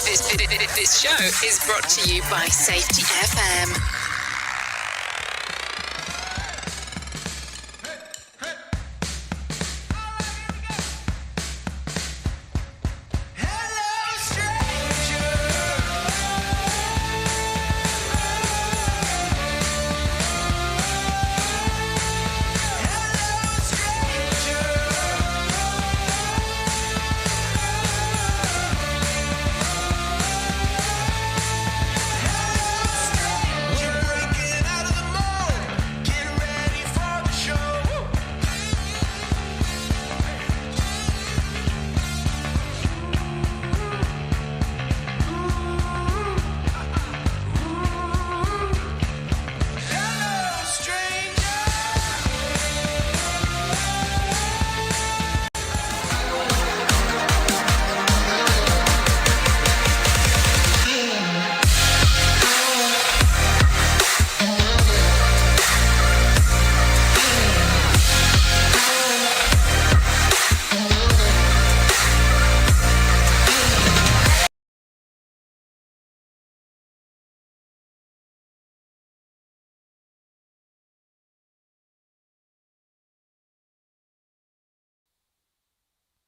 This show is brought to you by Safety FM.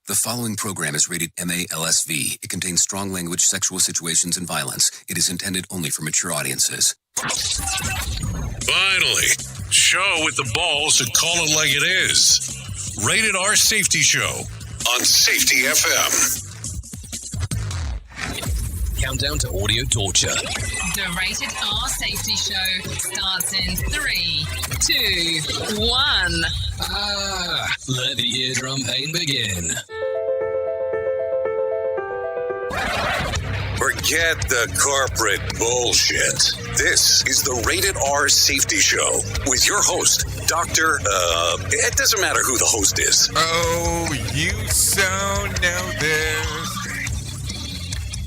The following program is rated MA-LSV. It contains strong language, sexual situations, and violence. It is intended only for mature audiences. Finally, show with the balls to call it like it is. Rated R Safety Show on Safety FM. Countdown to audio torture. The Rated R Safety Show starts in 3, 2, 1. Let the eardrum pain begin. Forget the corporate bullshit. This is the Rated R Safety Show with your host, Dr. It doesn't matter who the host is. Oh, you so know this.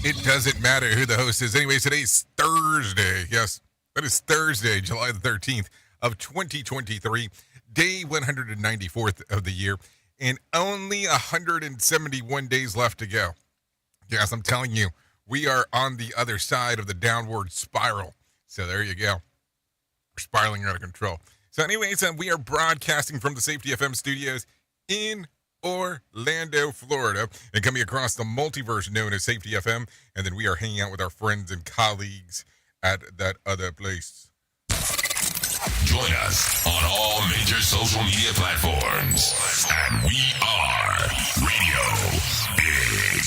It doesn't matter who the host is. Anyways, today's Thursday. Yes, that is Thursday, July the 13th of 2023. Day 194th of the year, and only 171 days left to go. Yes, I'm telling you, we are on the other side of the downward spiral. So there you go. We're spiraling out of control. So anyways, we are broadcasting from the Safety FM studios in Orlando, Florida, and coming across the multiverse known as Safety FM, and then we are hanging out with our friends and colleagues at that other place. Join us on all major social media platforms, and we are Radio Big.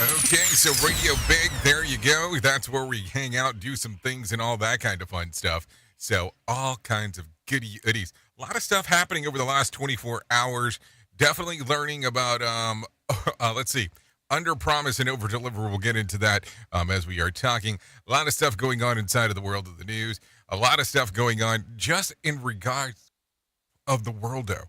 Okay, so Radio Big, there you go. That's where we hang out, do some things, and all that kind of fun stuff. So all kinds of goodies. A lot of stuff happening over the last 24 hours. Definitely learning about, under promise and over deliver. We'll get into that as we are talking. A lot of stuff going on inside of the world of the news. A lot of stuff going on just in regards of the worldo.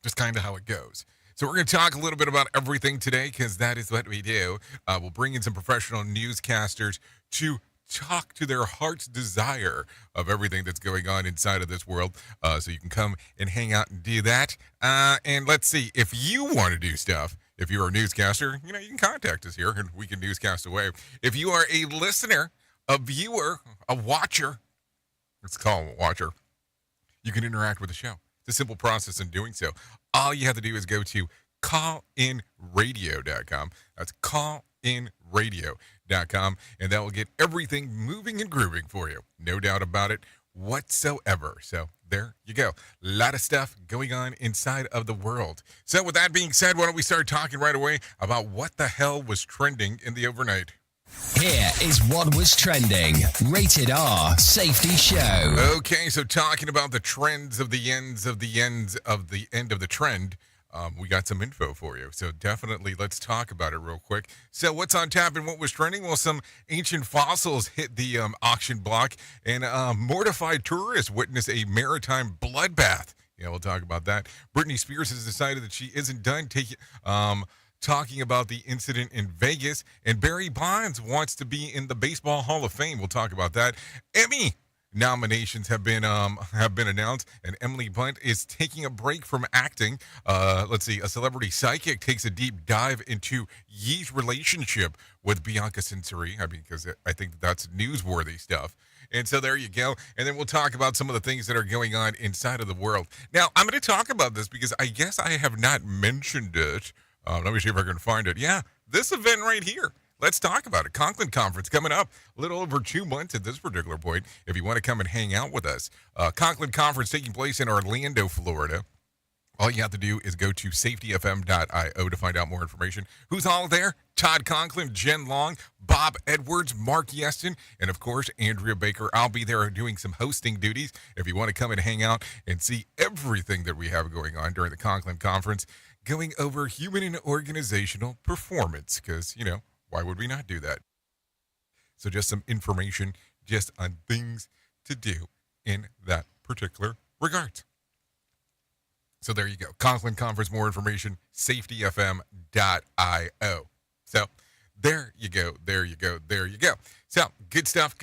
Just kind of how it goes. So we're going to talk a little bit about everything today because that is what we do. We'll bring in some professional newscasters to talk to their heart's desire of everything that's going on inside of this world. So you can come and hang out and do that. And let's see, if you want to do stuff, if you're a newscaster, you can contact us here and we can newscast away. If you are a listener, a viewer, a watcher, let's call him a watcher, you can interact with the show. It's a simple process in doing so. All you have to do is go to callinradio.com. That's callinradio.com, and that will get everything moving and grooving for you. No doubt about it whatsoever. So there you go. A lot of stuff going on inside of the world. So with that being said, why don't we start talking right away about what the hell was trending in the overnight? Here is what was trending. Rated R Safety Show. Okay, so talking about the trends of the ends of the ends of the end of the trend, we got some info for you. So definitely let's talk about it real quick. So what's on tap and what was trending? Well, some ancient fossils hit the auction block, and mortified tourists witness a maritime bloodbath. Yeah, we'll talk about that. Britney Spears has decided that she isn't done talking about the incident in Vegas, and Barry Bonds wants to be in the Baseball Hall of Fame. We'll talk about that. Emmy nominations have been announced, and Emily Blunt is taking a break from acting. Let's see, a celebrity psychic takes a deep dive into Ye's relationship with Bianca Censori. I mean, because I think that's newsworthy stuff. And so there you go. And then we'll talk about some of the things that are going on inside of the world. Now, I'm going to talk about this because I guess I have not mentioned it. Let me see if I can find it. Yeah, this event right here. Let's talk about it. Conklin Conference coming up a little over 2 months at this particular point. If you want to come and hang out with us. Conklin Conference taking place in Orlando, Florida. All you have to do is go to safetyfm.io to find out more information. Who's all there? Todd Conklin, Jen Long, Bob Edwards, Mark Yeston, and of course, Andrea Baker. I'll be there doing some hosting duties if you want to come and hang out and see everything that we have going on during the Conklin Conference, going over human and organizational performance, because, you know, why would we not do that? So just some information just on things to do in that particular regard. So there you go. Conklin Conference, more information, safetyfm.io. So there you go, there you go, there you go. So good stuff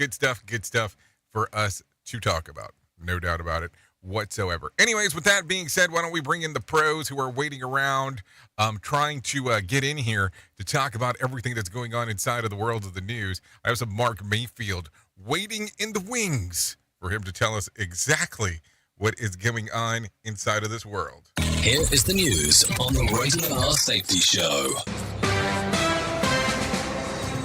for us to talk about. No doubt about it whatsoever. Anyways, with that being said, why don't we bring in the pros who are waiting around, trying to get in here to talk about everything that's going on inside of the world of the news. I have some Mark Mayfield waiting in the wings for him to tell us exactly what is going on inside of this world. Here is the news on the Rated R Safety Show.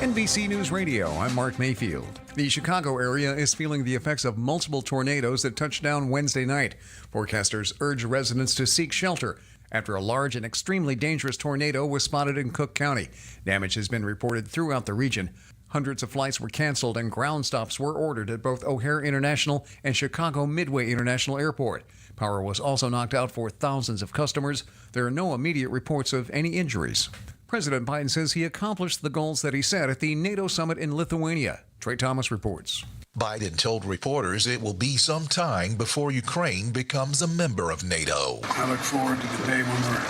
NBC News Radio, I'm Mark Mayfield. The Chicago area is feeling the effects of multiple tornadoes that touched down Wednesday night. Forecasters urge residents to seek shelter after a large and extremely dangerous tornado was spotted in Cook County. Damage has been reported throughout the region. Hundreds of flights were canceled and ground stops were ordered at both O'Hare International and Chicago Midway International Airport. Power was also knocked out for thousands of customers. There are no immediate reports of any injuries. President Biden says he accomplished the goals that he set at the NATO summit in Lithuania. Trey Thomas reports. Biden told reporters it will be some time before Ukraine becomes a member of NATO. I look forward to the day when we're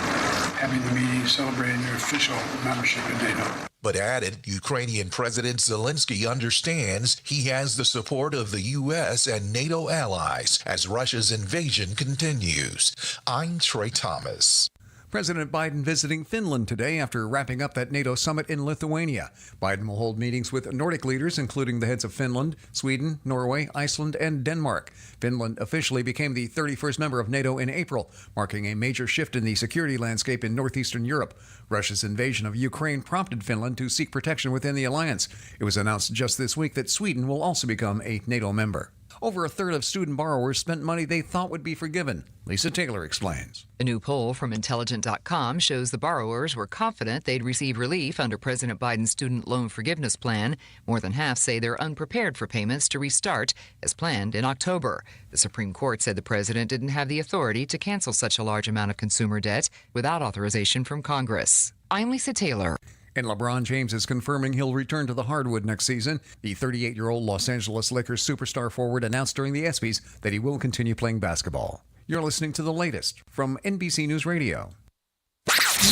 having the meeting celebrating your official membership in NATO. But added, Ukrainian President Zelensky understands he has the support of the U.S. and NATO allies as Russia's invasion continues. I'm Trey Thomas. President Biden visiting Finland today after wrapping up that NATO summit in Lithuania. Biden will hold meetings with Nordic leaders, including the heads of Finland, Sweden, Norway, Iceland, and Denmark. Finland officially became the 31st member of NATO in April, marking a major shift in the security landscape in northeastern Europe. Russia's invasion of Ukraine prompted Finland to seek protection within the alliance. It was announced just this week that Sweden will also become a NATO member. Over a third of student borrowers spent money they thought would be forgiven. Lisa Taylor explains. A new poll from Intelligent.com shows the borrowers were confident they'd receive relief under President Biden's student loan forgiveness plan. More than half say they're unprepared for payments to restart as planned in October. The Supreme Court said the president didn't have the authority to cancel such a large amount of consumer debt without authorization from Congress. I'm Lisa Taylor. And LeBron James is confirming he'll return to the hardwood next season. The 38-year-old Los Angeles Lakers superstar forward announced during the ESPYs that he will continue playing basketball. You're listening to the latest from NBC News Radio.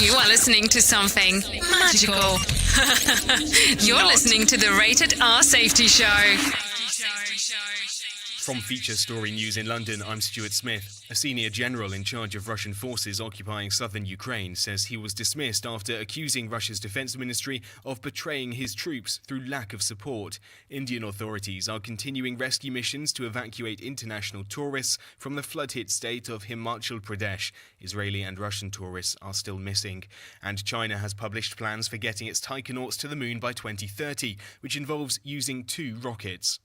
You are listening to something magical. You're listening to the Rated R Safety Show. From Feature Story News in London, I'm Stuart Smith. A senior general in charge of Russian forces occupying southern Ukraine says he was dismissed after accusing Russia's defense ministry of betraying his troops through lack of support. Indian authorities are continuing rescue missions to evacuate international tourists from the flood-hit state of Himachal Pradesh. Israeli and Russian tourists are still missing. And China has published plans for getting its taikonauts to the moon by 2030, which involves using 2 rockets.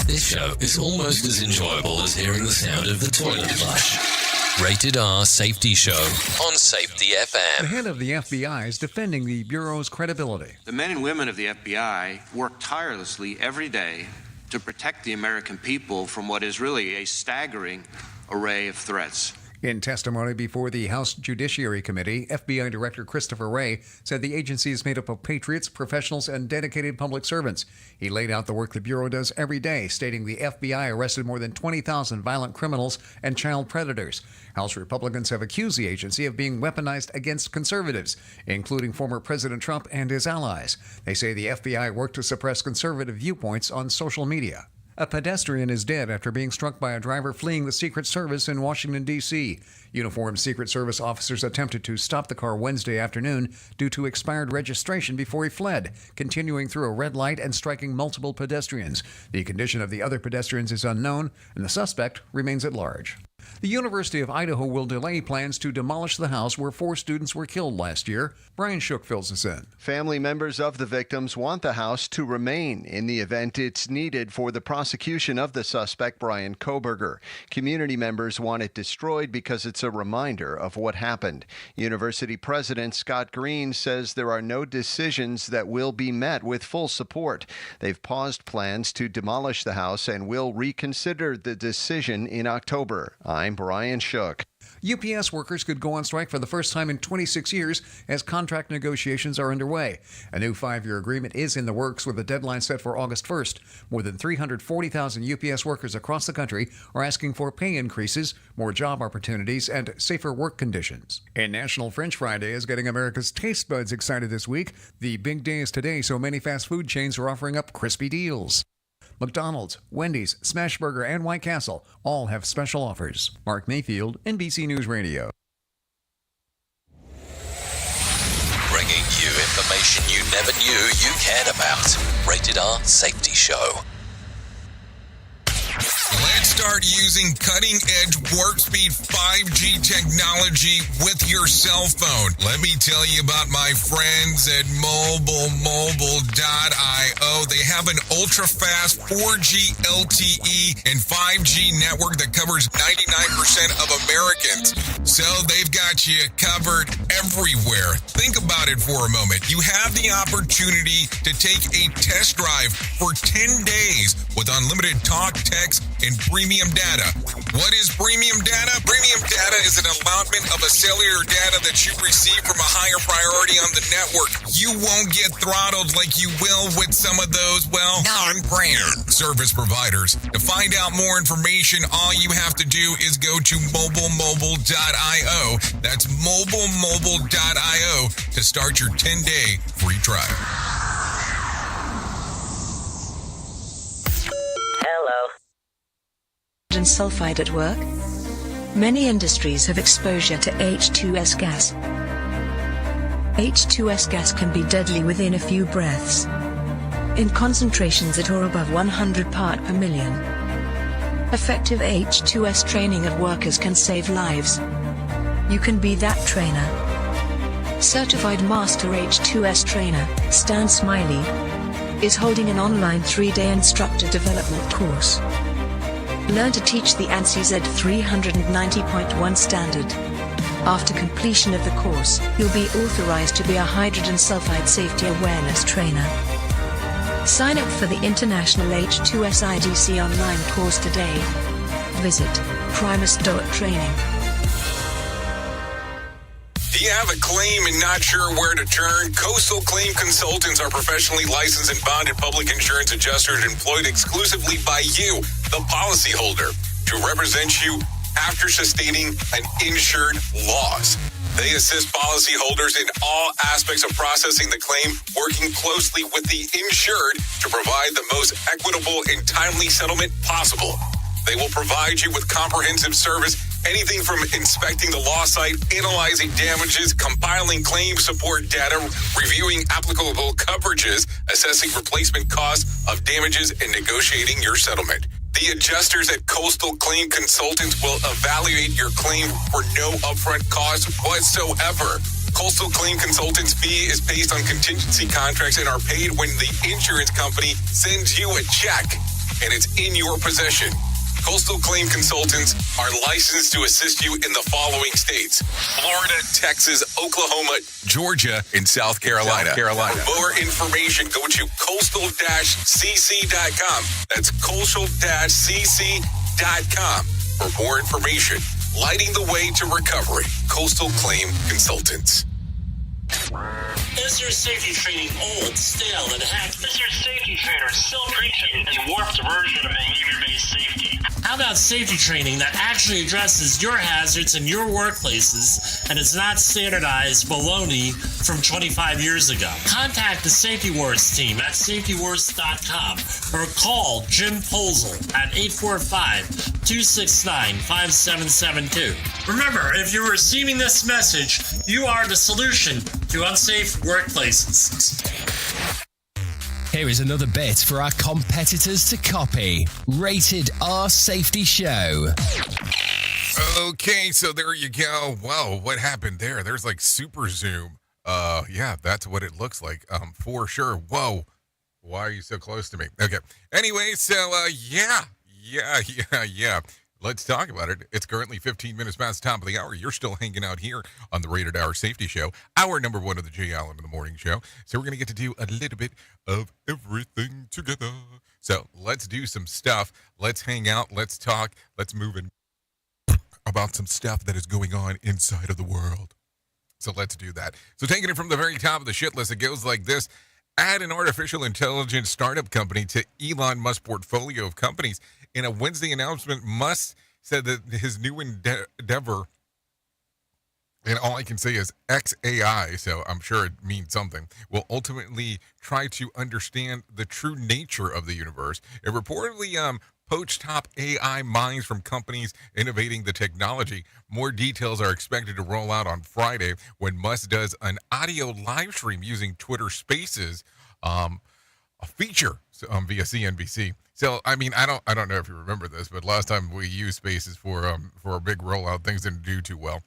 This show is almost as enjoyable as hearing the sound of the toilet flush. Rated R Safety Show on Safety FM. The head of the FBI is defending the Bureau's credibility. The men and women of the FBI work tirelessly every day to protect the American people from what is really a staggering array of threats. In testimony before the House Judiciary Committee, FBI Director Christopher Wray said the agency is made up of patriots, professionals, and dedicated public servants. He laid out the work the Bureau does every day, stating the FBI arrested more than 20,000 violent criminals and child predators. House Republicans have accused the agency of being weaponized against conservatives, including former President Trump and his allies. They say the FBI worked to suppress conservative viewpoints on social media. A pedestrian is dead after being struck by a driver fleeing the Secret Service in Washington, D.C. Uniformed Secret Service officers attempted to stop the car Wednesday afternoon due to expired registration before he fled, continuing through a red light and striking multiple pedestrians. The condition of the other pedestrians is unknown, and the suspect remains at large. The University of Idaho will delay plans to demolish the house where 4 students were killed last year. Brian Shook fills us in. Family members of the victims want the house to remain in the event it's needed for the prosecution of the suspect, Brian Koberger. Community members want it destroyed because it's a reminder of what happened. University President Scott Green says there are no decisions that will be met with full support. They've paused plans to demolish the house and will reconsider the decision in October. I'm Brian Shook. UPS workers could go on strike for the first time in 26 years as contract negotiations are underway. A new 5-year agreement is in the works with a deadline set for August 1st. More than 340,000 UPS workers across the country are asking for pay increases, more job opportunities, and safer work conditions. And National French Fry Day is getting America's taste buds excited this week. The big day is today, so many fast food chains are offering up crispy deals. McDonald's, Wendy's, Smashburger, and White Castle all have special offers. Mark Mayfield, NBC News Radio. Bringing you information you never knew you cared about. Rated R Safety Show. Let's start using cutting-edge warp-speed 5G technology with your cell phone. Let me tell you about my friends at mobilemobile.io. They have an ultra-fast 4G LTE and 5G network that covers 99% of Americans. So they've got you covered everywhere. Think about it for a moment. You have the opportunity to take a test drive for 10 days with unlimited talk, text, and premium data. What is premium data? Premium data is an allotment of a cellular data that you receive from a higher priority on the network. You won't get throttled like you will with some of those, well, non-brand service providers. To find out more information, all you have to do is go to mobilemobile.io. That's mobilemobile.io to start your 10-day free trial. Hello. And sulfide at work? Many industries have exposure to H2S gas. H2S gas can be deadly within a few breaths. In concentrations at or above 100 part per million. Effective H2S training of workers can save lives. You can be that trainer. Certified Master H2S Trainer, Stan Smiley, is holding an online 3-day instructor development course. Learn to teach the ANSI Z390.1 standard. After completion of the course, you'll be authorized to be a hydrogen sulfide safety awareness trainer. Sign up for the International H2S IDC online course today. Visit primus.training. Do you have a claim and not sure where to turn? Coastal Claim Consultants are professionally licensed and bonded public insurance adjusters employed exclusively by you, the policyholder, to represent you after sustaining an insured loss. They assist policyholders in all aspects of processing the claim, working closely with the insured to provide the most equitable and timely settlement possible. They will provide you with comprehensive service, anything from inspecting the loss site, analyzing damages, compiling claim support data, reviewing applicable coverages, assessing replacement costs of damages, and negotiating your settlement. The adjusters at Coastal Claim Consultants will evaluate your claim for no upfront cost whatsoever. Coastal Claim Consultants' fee is based on contingency contracts and are paid when the insurance company sends you a check and it's in your possession. Coastal Claim Consultants are licensed to assist you in the following states: Florida, Texas, Oklahoma, Georgia, and South Carolina. For more information, go to coastal-cc.com. That's coastal-cc.com. For more information, lighting the way to recovery. Coastal Claim Consultants. Is your safety training old, stale, and hacked? Is your safety trainer still preaching a warped version of behavior-based safety? How about safety training that actually addresses your hazards in your workplaces and is not standardized baloney from 25 years ago? Contact the Safety Wars team at safetywars.com or call Jim Posel at 845-269-5772. Remember, if you're receiving this message, you are the solution to unsafe workplaces. Here is another bit for our competitors to copy. Rated R Safety Show. Okay, so there you go. Whoa, what happened there? There's like super zoom. Yeah, that's what it looks like. For sure. Whoa. Why are you so close to me? Okay. Anyway, so yeah. Let's talk about it. It's currently 15 minutes past the top of the hour. You're still hanging out here on the Rated R Safety Show, hour number 1 of the Jay Allen in the Morning Show. So we're going to get to do a little bit of everything together. So let's do some stuff. Let's hang out. Let's talk. Let's move in about some stuff that is going on inside of the world. So let's do that. So taking it from the very top of the shit list, it goes like this. Add an artificial intelligence startup company to Elon Musk's portfolio of companies. In a Wednesday announcement, Musk said that his new endeavor, and all I can say is XAI, so I'm sure it means something, will ultimately try to understand the true nature of the universe. It reportedly poached top AI minds from companies innovating the technology. More details are expected to roll out on Friday when Musk does an audio live stream using Twitter Spaces, a feature via CNBC. So, I mean, I don't know if you remember this, but last time we used Spaces for a big rollout, things didn't do too well.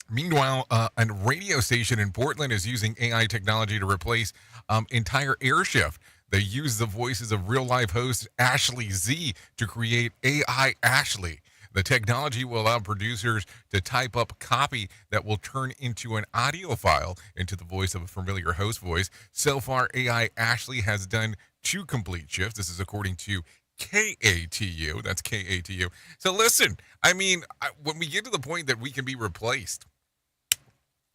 Meanwhile, a radio station in Portland is using AI technology to replace entire air shift. They use the voices of real-life host Ashley Z to create AI Ashley. The technology will allow producers to type up copy that will turn into an audio file into the voice of a familiar host voice. So far, AI Ashley has done 2 complete shifts. This is according to KATU. That's KATU. So listen, I mean, when we get to the point that we can be replaced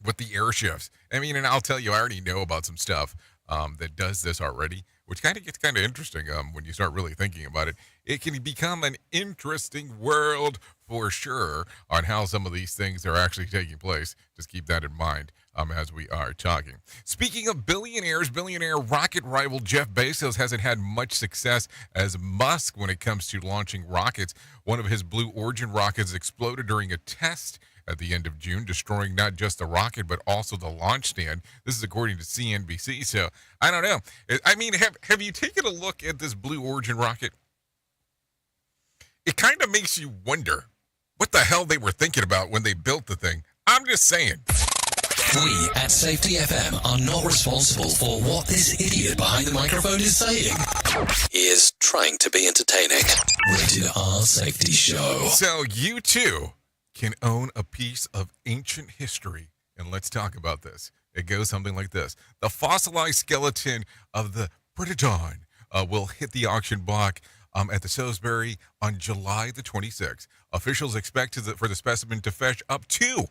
with the air shifts, I mean, and I'll tell you, I already know about some stuff that does this already, which kind of gets kind of interesting when you start really thinking about it. It can become an interesting world for sure on how some of these things are actually taking place. Just keep that in mind as we are talking. Speaking of billionaires, billionaire rocket rival Jeff Bezos hasn't had much success as Musk when it comes to launching rockets. One of his Blue Origin rockets exploded during a test at the end of June, destroying not just the rocket, but also the launch stand. This is according to CNBC. So, I don't know. I mean, have you taken a look at this Blue Origin rocket? It kind of makes you wonder what the hell they were thinking about when they built the thing. I'm just saying. We at Safety FM are not responsible for what this idiot behind the microphone is saying. He is trying to be entertaining. Rated R Safety Show. So, you too can own a piece of ancient history. And let's talk about this. It goes something like this. The fossilized skeleton of the Britodon will hit the auction block at the Salisbury on July the 26th. Officials expect for the specimen to fetch up to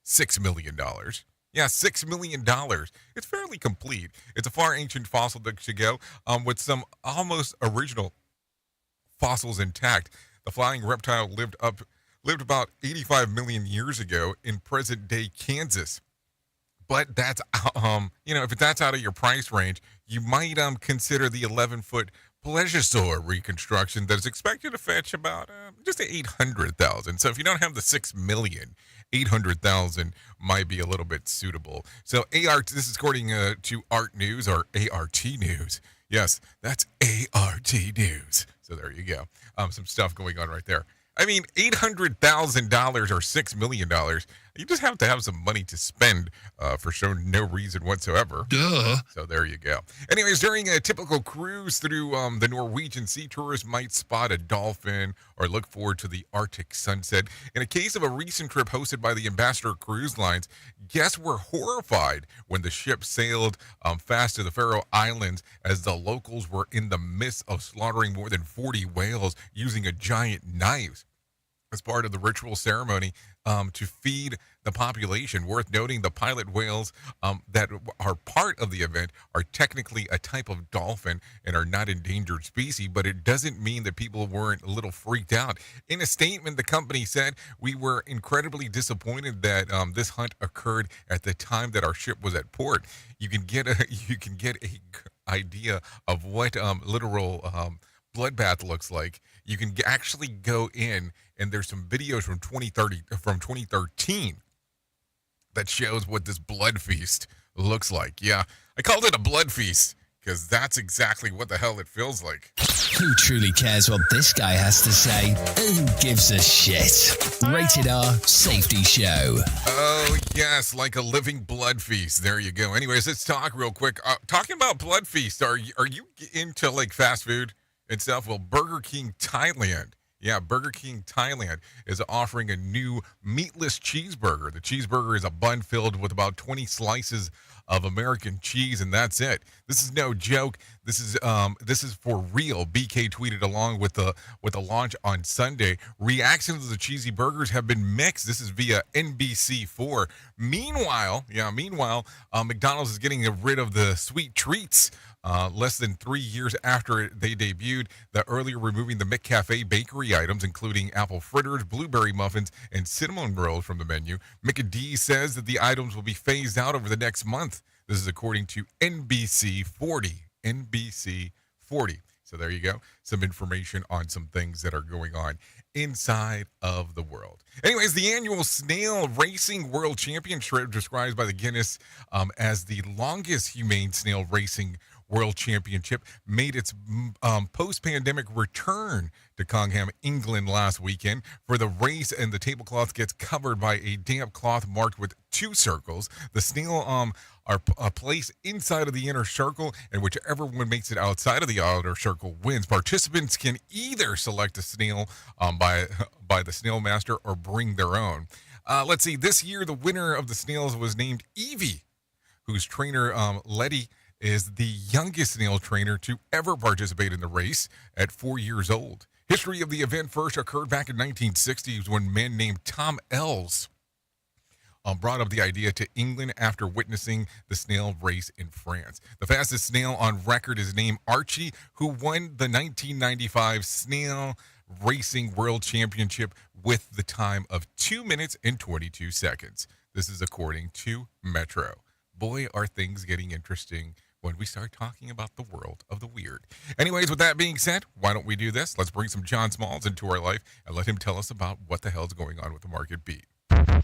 $6 million. Yeah, $6 million. It's fairly complete. It's a far ancient fossil to go with some almost original fossils intact. The flying reptile lived about 85 million years ago in present-day Kansas. But that's, if that's out of your price range, you might consider the 11-foot plesiosaur reconstruction that is expected to fetch about just $800,000. So if you don't have the $6 million, $800,000 might be a little bit suitable. So this is according to Art News or ART News. Yes, that's ART News. So there you go. Some stuff going on right there. I mean, $800,000 or $6 million. You just have to have some money to spend for sure, no reason whatsoever. Duh. So there you go. Anyways, during a typical cruise through the Norwegian Sea, tourists might spot a dolphin or look forward to the Arctic sunset. In a case of a recent trip hosted by the Ambassador Cruise Lines, guests were horrified when the ship sailed fast to the Faroe Islands as the locals were in the midst of slaughtering more than 40 whales using a giant knife. as part of the ritual ceremony to feed the population. Worth noting, the pilot whales that are part of the event are technically a type of dolphin and are not endangered species, but it doesn't mean that people weren't a little freaked out. In a statement, the company said, "We were incredibly disappointed that this hunt occurred at the time that our ship was at port." You can get a idea of what literal bloodbath looks like. You can actually go in, and there's some videos from 2013 that shows what this blood feast looks like. Yeah, I called it a blood feast because that's exactly what the hell it feels like. Who truly cares what this guy has to say? Who gives a shit? Rated R Safety Show. Oh, yes, like a living blood feast. There you go. Anyways, let's talk real quick. Talking about blood feast, are you into like fast food and stuff? Well, Burger King Thailand. Yeah, Burger King Thailand is offering a new meatless cheeseburger. The cheeseburger is a bun filled with about 20 slices of American cheese, and that's it. This is no joke. This is for real. BK tweeted along with the launch on Sunday. Reactions to the cheesy burgers have been mixed. This is via NBC4. Meanwhile, McDonald's is getting rid of the sweet treats. Less than 3 years after they debuted, the earlier removing the McCafe bakery items, including apple fritters, blueberry muffins, and cinnamon rolls from the menu. McD says that the items will be phased out over the next month. This is according to NBC 40. NBC 40. So there you go. Some information on some things that are going on inside of the world. Anyways, the annual Snail Racing World Championship, described by the Guinness as the longest humane snail racing World Championship, made its post-pandemic return to Congham, England last weekend. For the race, and the tablecloth gets covered by a damp cloth marked with 2 circles. The snail are placed inside of the inner circle, and whichever one makes it outside of the outer circle wins. Participants can either select a snail by the snail master or bring their own. Let's see. This year, the winner of the snails was named Evie, whose trainer Letty is the youngest snail trainer to ever participate in the race at 4 years old. History of the event first occurred back in 1960s when a man named Tom Ells brought up the idea to England after witnessing the snail race in France. The fastest snail on record is named Archie, who won the 1995 Snail Racing World Championship with the time of 2 minutes and 22 seconds. This is according to Metro. Boy, are things getting interesting when we start talking about the world of the weird. Anyways, with that being said, why don't we do this? Let's bring some John Smalls into our life and let him tell us about what the hell's going on with the market beat.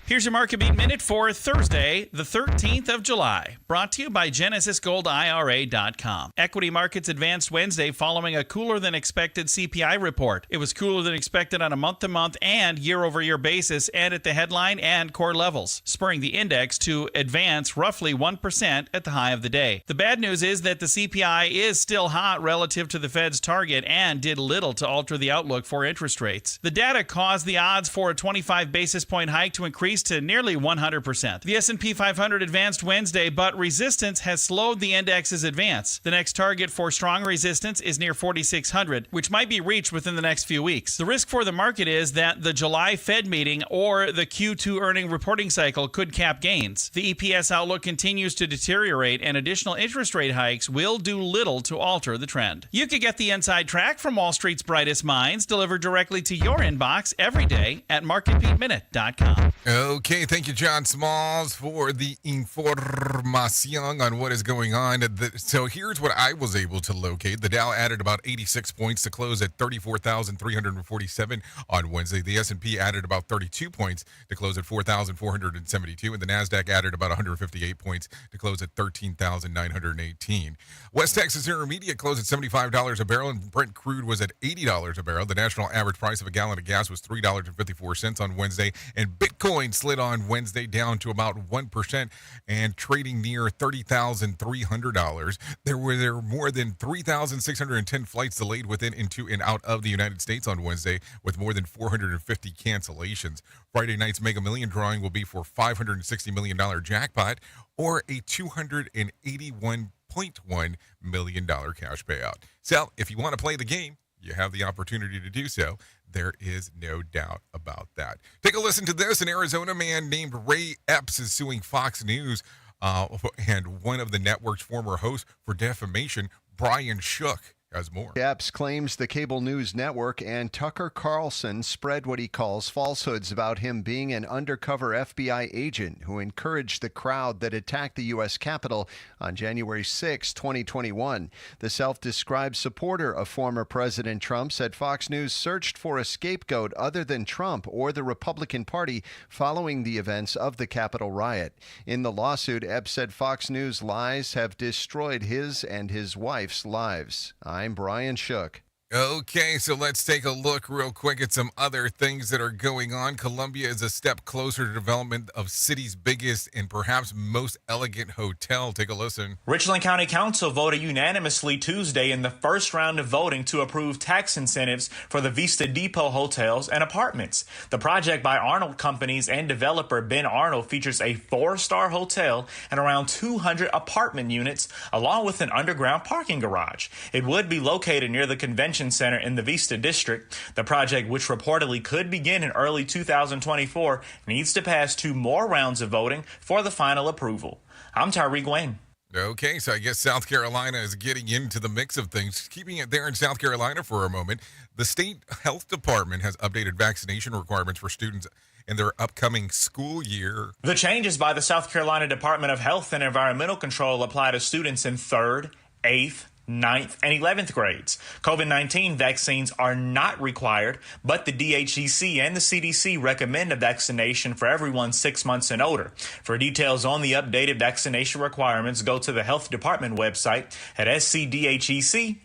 Here's your Market Beat Minute for Thursday, the 13th of July. Brought to you by GenesisGoldIRA.com. Equity markets advanced Wednesday following a cooler-than-expected CPI report. It was cooler than expected on a month-to-month and year-over-year basis and at the headline and core levels, spurring the index to advance roughly 1% at the high of the day. The bad news is that the CPI is still hot relative to the Fed's target and did little to alter the outlook for interest rates. The data caused the odds for a 25 basis point hike to increase to nearly 100%. The S&P 500 advanced Wednesday, but resistance has slowed the index's advance. The next target for strong resistance is near 4,600, which might be reached within the next few weeks. The risk for the market is that the July Fed meeting or the Q2 earning reporting cycle could cap gains. The EPS outlook continues to deteriorate, and additional interest rate hikes will do little to alter the trend. You could get the inside track from Wall Street's brightest minds delivered directly to your inbox every day at MarketBeatMinute.com. Okay, thank you, John Smalls, for the information on what is going on. So here's what I was able to locate. The Dow added about 86 points to close at 34,347 on Wednesday. The S&P added about 32 points to close at 4,472, and the NASDAQ added about 158 points to close at 13,918. West Texas Intermediate closed at $75 a barrel, and Brent crude was at $80 a barrel. The national average price of a gallon of gas was $3.54 on Wednesday, and Bitcoin slid on Wednesday down to about 1% and trading near $30,300. There were more than 3,610 flights delayed within, into, and out of the United States on Wednesday, with more than 450 cancellations. Friday night's Mega Million drawing will be for $560 million jackpot or a $281.1 million cash payout. So if you want to play the game, you have the opportunity to do so. There is no doubt about that. Take a listen to this. An Arizona man named Ray Epps is suing Fox News and one of the network's former hosts for defamation. Brian Shook has more. Epps claims the cable news network and Tucker Carlson spread what he calls falsehoods about him being an undercover FBI agent who encouraged the crowd that attacked the U.S. Capitol on January 6, 2021. The self-described supporter of former President Trump said Fox News searched for a scapegoat other than Trump or the Republican Party following the events of the Capitol riot. In the lawsuit, Epps said Fox News lies have destroyed his and his wife's lives. I'm Brian Shook. Okay, so let's take a look real quick at some other things that are going on. Columbia is a step closer to development of city's biggest and perhaps most elegant hotel. Take a listen. Richland County Council voted unanimously Tuesday in the first round of voting to approve tax incentives for the Vista Depot hotels and apartments. The project by Arnold Companies and developer Ben Arnold features a 4-star hotel and around 200 apartment units, along with an underground parking garage. It would be located near the convention center in the Vista district. The project, which reportedly could begin in early 2024, needs to pass 2 more rounds of voting for the final approval. I'm Tyreek Wayne. Okay, so I guess South Carolina is getting into the mix of things. Keeping it there in South Carolina for a moment, the state health department has updated vaccination requirements for students in their upcoming school year. The changes by the South Carolina Department of Health and Environmental Control apply to students in 3rd, 8th, 9th, and 11th grades. COVID-19 vaccines are not required, but the DHEC and the CDC recommend a vaccination for everyone 6 months and older. For details on the updated vaccination requirements, go to the Health Department website at scdhec.gov.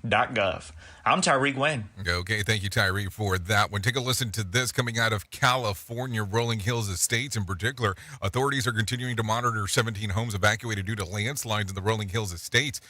I'm Tyreek Wynn. Okay, thank you, Tyreek, for that one. Take a listen to this coming out of California, Rolling Hills Estates in particular. Authorities are continuing to monitor 17 homes evacuated due to landslides in the Rolling Hills Estates.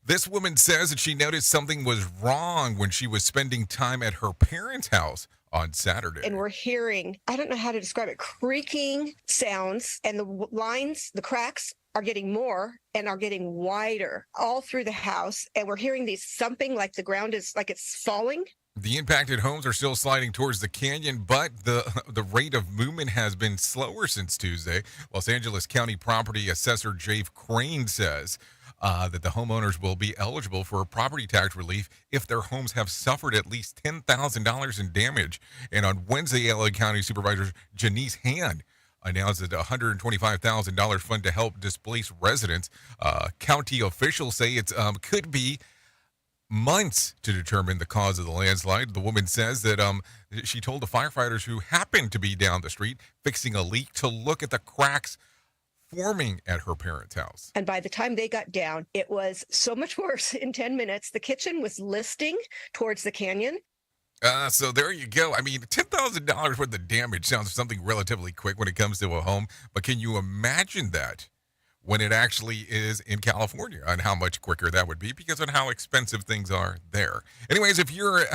This woman says that she noticed something was wrong when she was spending time at her parents' house on Saturday. And we're hearing, I don't know how to describe it, creaking sounds, and the lines, the cracks are getting more and are getting wider all through the house. And we're hearing these thumping like the ground is like it's falling. The impacted homes are still sliding towards the canyon, but the rate of movement has been slower since Tuesday. Los Angeles County Property Assessor Jave Crane says that the homeowners will be eligible for property tax relief if their homes have suffered at least $10,000 in damage. And on Wednesday, LA County Supervisor Janice Hand announced that a $125,000 fund to help displaced residents. County officials say it could be months to determine the cause of the landslide. The woman says that she told the firefighters who happened to be down the street fixing a leak to look at the cracks forming at her parents' house. And by the time they got down, it was so much worse. In 10 minutes, the kitchen was listing towards the canyon. So there you go. I mean, $10,000 worth of damage sounds something relatively quick when it comes to a home, but can you imagine that when it actually is in California and how much quicker that would be because of how expensive things are there? Anyways, if you are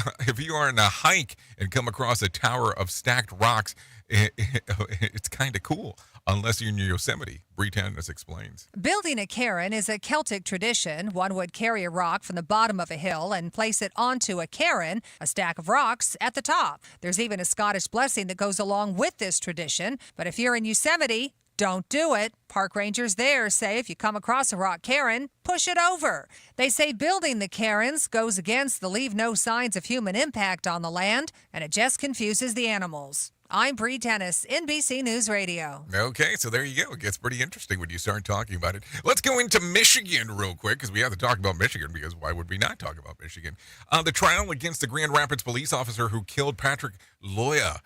on a hike and come across a tower of stacked rocks, it's kind of cool, unless you're in Yosemite. Bree Tannis explains. Building a cairn is a Celtic tradition. One would carry a rock from the bottom of a hill and place it onto a cairn, a stack of rocks, at the top. There's even a Scottish blessing that goes along with this tradition. But if you're in Yosemite, don't do it. Park rangers there say if you come across a rock cairn, push it over. They say building the cairns goes against the leave no signs of human impact on the land, and it just confuses the animals. I'm Bree Tennis, NBC News Radio. Okay, so there you go. It gets pretty interesting when you start talking about it. Let's go into Michigan real quick, because we have to talk about Michigan, because why would we not talk about Michigan? The trial against the Grand Rapids police officer who killed Patrick Loya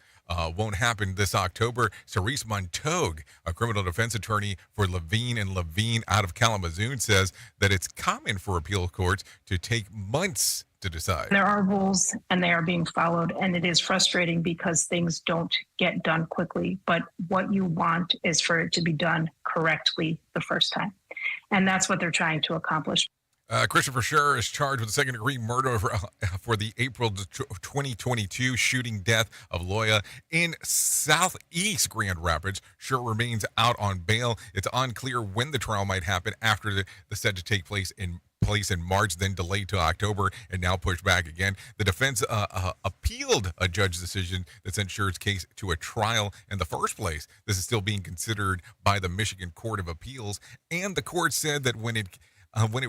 won't happen this October. Cerise Montague, a criminal defense attorney for Levine and Levine out of Kalamazoo, says that it's common for appeal courts to take months to decide. There are rules and they are being followed, and it is frustrating because things don't get done quickly. But what you want is for it to be done correctly the first time. And that's what they're trying to accomplish. Christopher Scher is charged with second-degree murder for the April 2022 shooting death of Loya in southeast Grand Rapids. Scher remains out on bail. It's unclear when the trial might happen after the set to take place in place in March, then delayed to October, and now pushed back again. The defense appealed a judge's decision that sent Scher's case to a trial in the first place. This is still being considered by the Michigan Court of Appeals, and the court said that when it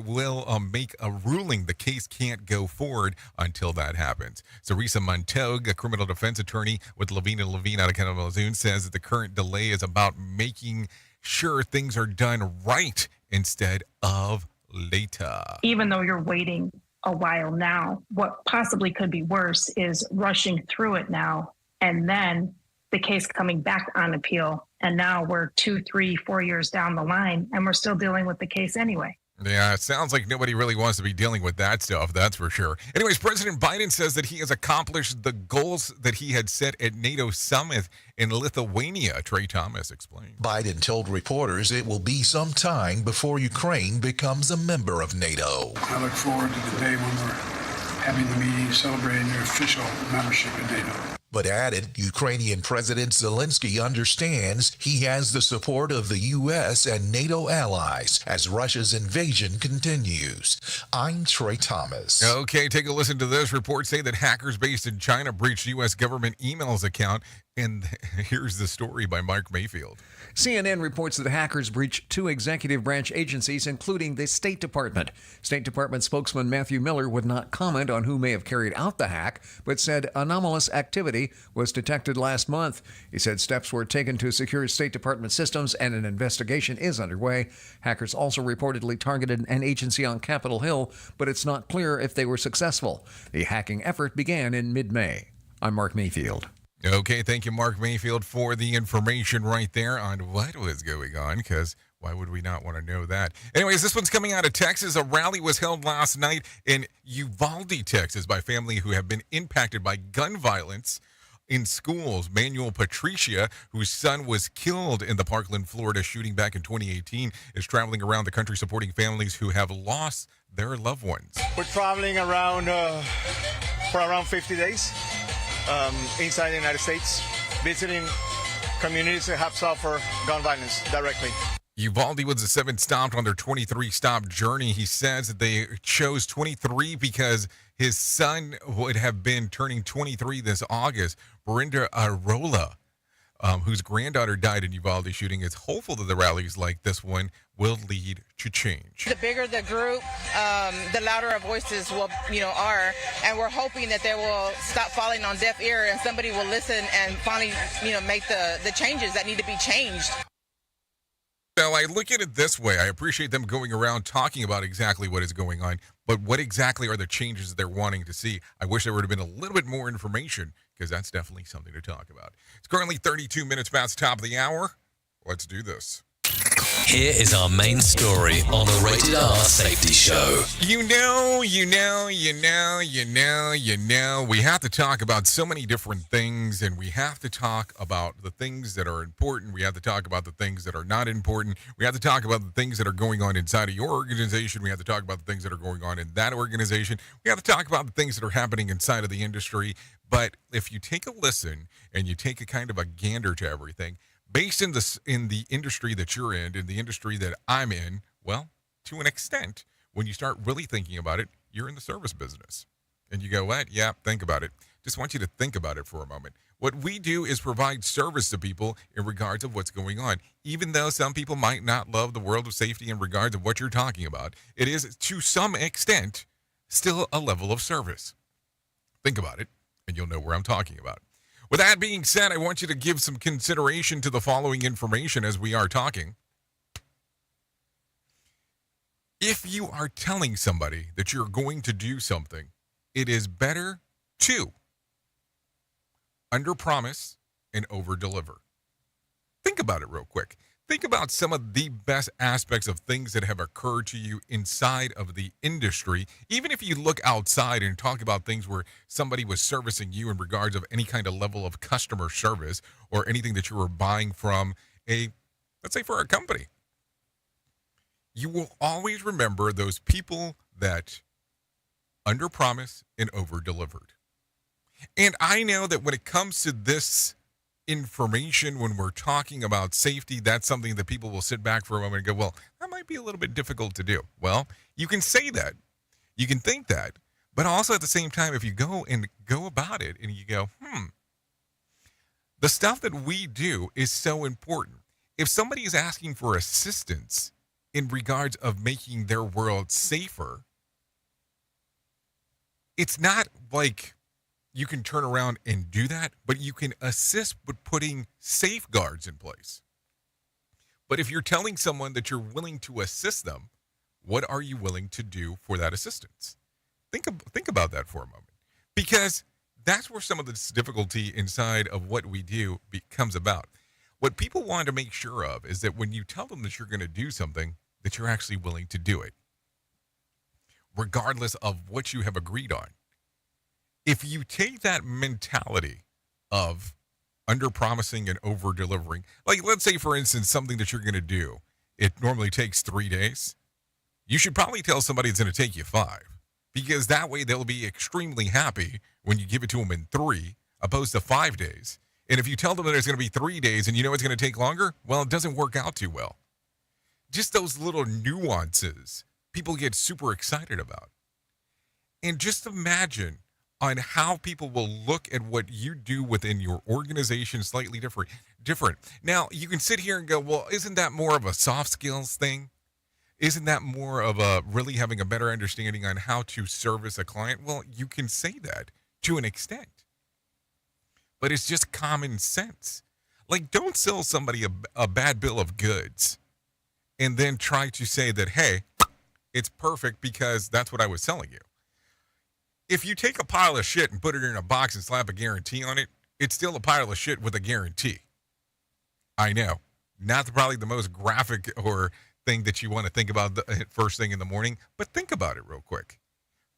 will make a ruling, the case can't go forward until that happens. So Risa Montague, a criminal defense attorney with Levine & Levine out of Kalamazoo, says that the current delay is about making sure things are done right instead of later. Even though you're waiting a while now, what possibly could be worse is rushing through it now and then the case coming back on appeal. And now we're 2, 3, 4 years down the line and we're still dealing with the case anyway. Yeah, it sounds like nobody really wants to be dealing with that stuff, that's for sure. Anyways, President Biden says that he has accomplished the goals that he had set at NATO summit in Lithuania. Trey Thomas explained. Biden told reporters it will be some time before Ukraine becomes a member of NATO. I look forward to the day when we're having the meeting celebrating your official membership in NATO. But added, Ukrainian President Zelensky understands he has the support of the U.S. and NATO allies as Russia's invasion continues. I'm Trey Thomas. Okay, take a listen to this. Reports say that hackers based in China breached U.S. government emails account. And here's the story by Mark Mayfield. CNN reports that the hackers breached 2 executive branch agencies, including the State Department. State Department spokesman Matthew Miller would not comment on who may have carried out the hack, but said anomalous activity was detected last month. He said steps were taken to secure State Department systems and an investigation is underway. Hackers also reportedly targeted an agency on Capitol Hill, but it's not clear if they were successful. The hacking effort began in mid-May. I'm Mark Mayfield. Okay, thank you, Mark Mayfield, for the information right there on what was going on, because why would we not want to know that? Anyways, this one's coming out of Texas. A rally was held last night in Uvalde, Texas, by family who have been impacted by gun violence in schools. Manuel Patricia, whose son was killed in the Parkland, Florida shooting back in 2018, is traveling around the country supporting families who have lost their loved ones. We're traveling around for around 50 days. Inside the United States, visiting communities that have suffered gun violence directly. Uvalde was the 7th stop on their 23-stop journey. He says that they chose 23 because his son would have been turning 23 this August. Brenda Arola, whose granddaughter died in Uvalde shooting, is hopeful that the rallies like this one will lead to change. The bigger the group, the louder our voices are, and we're hoping that they will stop falling on deaf ear and somebody will listen and finally, make the changes that need to be changed. So I look at it this way. I appreciate them going around talking about exactly what is going on, but what exactly are the changes they're wanting to see? I wish there would have been a little bit more information, because that's definitely something to talk about. It's currently 32 minutes past the top of the hour. Let's do this. Here is our main story on the Rated R Safety Show. We have to talk about so many different things, and we have to talk about the things that are important. We have to talk about the things that are not important. We have to talk about the things that are going on inside of your organization. We have to talk about the things that are going on in that organization. We have to talk about the things that are happening inside of the industry. But if you take a listen and you take a kind of a gander to everything, based in the industry that you're in the industry that I'm in, well, to an extent, when you start really thinking about it, you're in the service business. And you go, what? Yeah, think about it. Just want you to think about it for a moment. What we do is provide service to people in regards of what's going on. Even though some people might not love the world of safety in regards of what you're talking about, it is, to some extent, still a level of service. Think about it, and you'll know where I'm talking about. With that being said, I want you to give some consideration to the following information as we are talking. If you are telling somebody that you're going to do something, it is better to underpromise and overdeliver. Think about it real quick. Think about some of the best aspects of things that have occurred to you inside of the industry. Even if you look outside and talk about things where somebody was servicing you in regards of any kind of level of customer service or anything that you were buying from let's say for a company, you will always remember those people that underpromised and overdelivered. And I know that when it comes to this information, when we're talking about safety, that's something that people will sit back for a moment and go, well, that might be a little bit difficult to do. Well, you can say that. You can think that. But also at the same time, if you go about it and you go, the stuff that we do is so important. If somebody is asking for assistance in regards of making their world safer, it's not like you can turn around and do that, but you can assist with putting safeguards in place. But if you're telling someone that you're willing to assist them, what are you willing to do for that assistance? Think about that for a moment, because that's where some of this difficulty inside of what we do comes about. What people want to make sure of is that when you tell them that you're going to do something, that you're actually willing to do it, regardless of what you have agreed on. If you take that mentality of under-promising and over-delivering, like let's say, for instance, something that you're going to do, it normally takes 3 days. You should probably tell somebody it's going to take you 5, because that way they'll be extremely happy when you give it to them in 3 opposed to 5 days. And if you tell them that it's going to be 3 days and you know it's going to take longer, well, it doesn't work out too well. Just those little nuances people get super excited about. And just imagine on how people will look at what you do within your organization slightly different. Now, you can sit here and go, well, isn't that more of a soft skills thing? Isn't that more of a really having a better understanding on how to service a client? Well, you can say that to an extent. But it's just common sense. Like, don't sell somebody a bad bill of goods and then try to say that, hey, it's perfect because that's what I was selling you. If you take a pile of shit and put it in a box and slap a guarantee on it, it's still a pile of shit with a guarantee. I know. Not probably the most graphic or thing that you want to think about the first thing in the morning, but think about it real quick.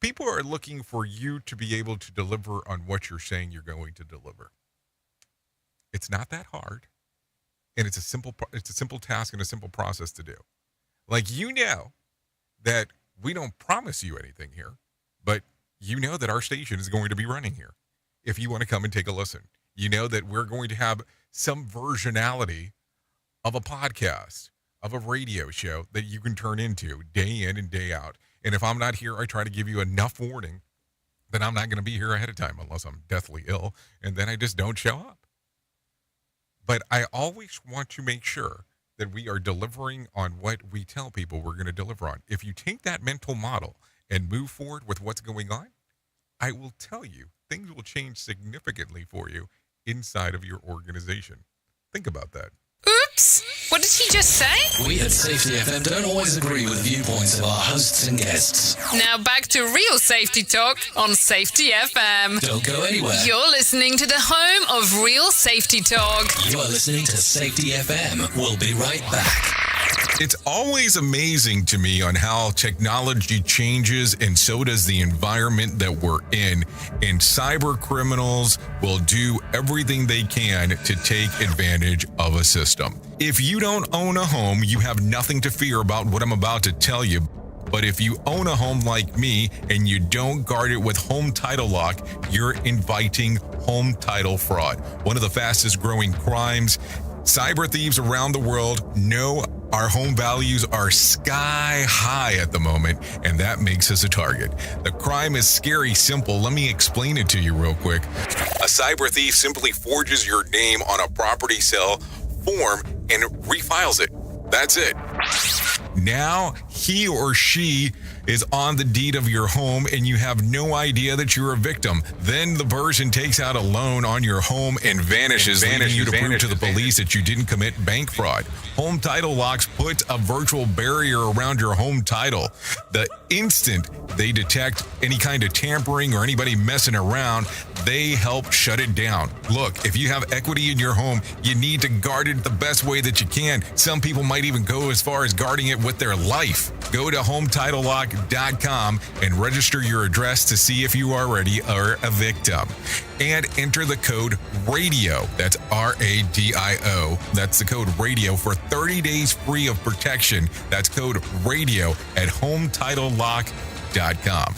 People are looking for you to be able to deliver on what you're saying you're going to deliver. It's not that hard, and it's a simple task and a simple process to do. Like, you know that we don't promise you anything here, but you know that our station is going to be running here. If you want to come and take a listen, you know that we're going to have some versionality of a podcast, of a radio show that you can turn into day in and day out. And if I'm not here, I try to give you enough warning that I'm not going to be here ahead of time unless I'm deathly ill, and then I just don't show up. But I always want to make sure that we are delivering on what we tell people we're going to deliver on. If you take that mental model and move forward with what's going on, I will tell you, things will change significantly for you inside of your organization. Think about that. Oops! What did he just say? We at Safety FM don't always agree with viewpoints of our hosts and guests. Now back to real safety talk on Safety FM. Don't go anywhere. You're listening to the home of real safety talk. You are listening to Safety FM. We'll be right back. It's always amazing to me on how technology changes, and so does the environment that we're in. And cyber criminals will do everything they can to take advantage of a system. If you don't own a home, you have nothing to fear about what I'm about to tell you. But if you own a home like me and you don't guard it with home title lock, you're inviting home title fraud. One of the fastest growing crimes. Cyber thieves around the world know our home values are sky high at the moment, and that makes us a target. The crime is scary simple. Let me explain it to you real quick. A cyber thief simply forges your name on a property sale form and refiles it. That's it. Now he or she is on the deed of your home and you have no idea that you're a victim. Then the person takes out a loan on your home and vanishes, leaving you to prove to the police that you didn't commit bank fraud. Home Title Locks puts a virtual barrier around your home title. The instant they detect any kind of tampering or anybody messing around, they help shut it down. Look, if you have equity in your home, you need to guard it the best way that you can. Some people might even go as far as guarding it with their life. Go to HometitleLock.com and register your address to see if you already are a victim. And enter the code RADIO. That's RADIO. That's the code RADIO for 30 days free of protection. That's code RADIO at HometitleLock.com.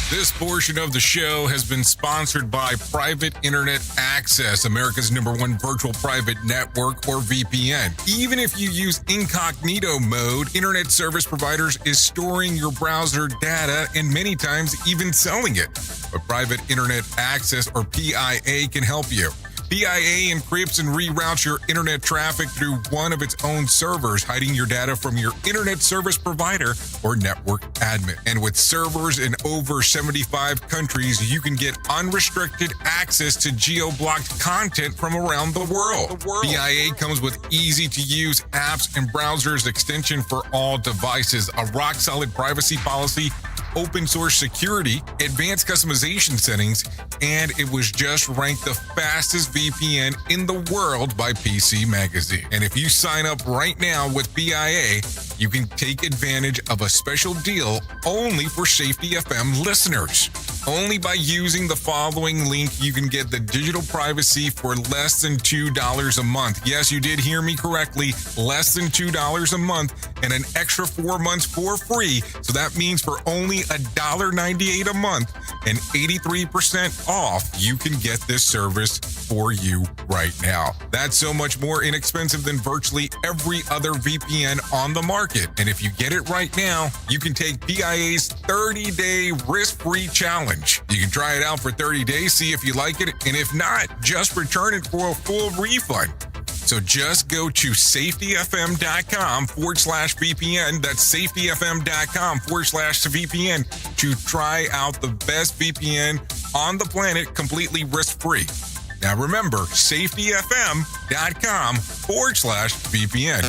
This portion of the show has been sponsored by Private Internet Access, America's #1 virtual private network, or VPN. Even if you use incognito mode, internet service providers is storing your browser data and many times even selling it. But Private Internet Access, or PIA, can help you. PIA encrypts and reroutes your internet traffic through one of its own servers, hiding your data from your internet service provider or network admin. And with servers in over 75 countries, you can get unrestricted access to geo-blocked content from around the world. PIA comes with easy-to-use apps and browsers extension for all devices, a rock-solid privacy policy, open source security, advanced customization settings, and it was just ranked the fastest VPN in the world by PC Magazine. And if you sign up right now with PIA, you can take advantage of a special deal only for Safety FM listeners. Only by using the following link, you can get the digital privacy for less than $2 a month. Yes, you did hear me correctly, less than $2 a month, and an extra 4 months for free. So that means for only $1.98 a month and 83% off, you can get this service for you right now. That's so much more inexpensive than virtually every other VPN on the market. And if you get it right now, you can take PIA's 30-day risk-free challenge. You can try it out for 30 days, see if you like it, and if not, just return it for a full refund. So just go to safetyfm.com/VPN. That's safetyfm.com/VPN to try out the best VPN on the planet completely risk-free. Now remember, safetyfm.com/VPN.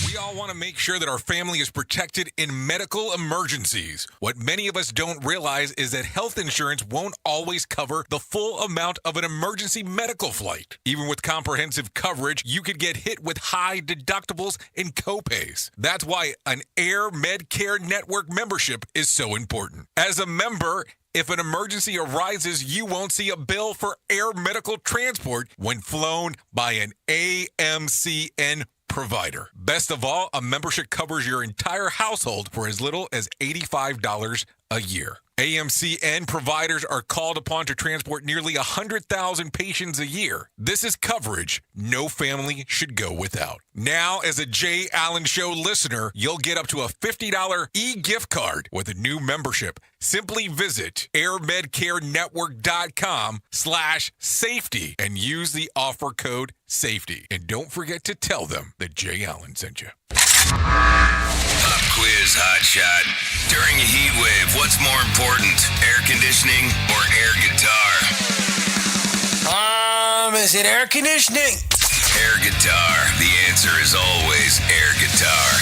We all want to make sure that our family is protected in medical emergencies. What many of us don't realize is that health insurance won't always cover the full amount of an emergency medical flight. Even with comprehensive coverage, you could get hit with high deductibles and copays. That's why an Air Medcare Network membership is so important. As a member, if an emergency arises, you won't see a bill for air medical transport when flown by an AMCN provider. Best of all, a membership covers your entire household for as little as $85 a year. AMCN providers are called upon to transport nearly 100,000 patients a year. This is coverage no family should go without. Now, as a Jay Allen Show listener, you'll get up to a $50 e-gift card with a new membership. Simply visit airmedcarenetwork.com/safety and use the offer code SAFETY. And don't forget to tell them that Jay Allen sent you. Pop quiz hotshot. During a heat wave, what's more important, air conditioning or air guitar? Is it air conditioning? Air guitar. The answer is always air guitar.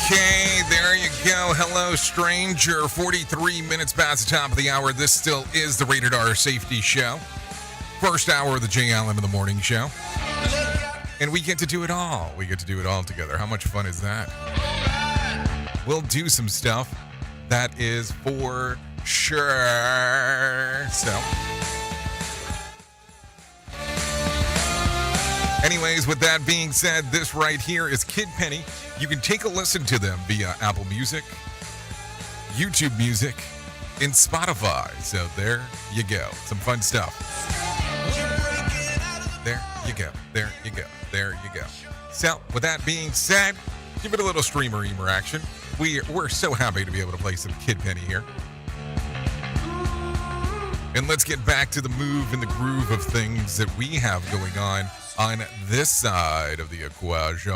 Okay, there you go. Hello, stranger. 43 minutes past the top of the hour. This still is the Rated R Safety Show. First hour of the Jay Allen in the Morning Show. And we get to do it all. We get to do it all together. How much fun is that? We'll do some stuff. That is for sure. So, anyways, with that being said, this right here is Kid Penny. You can take a listen to them via Apple Music, YouTube Music, and Spotify. So there you go. Some fun stuff. There you go. There you go. There you go. So with that being said, give it a little streamer-eamer action. We're so happy to be able to play some Kid Penny here. And let's get back to the move and the groove of things that we have going on this side of the equation.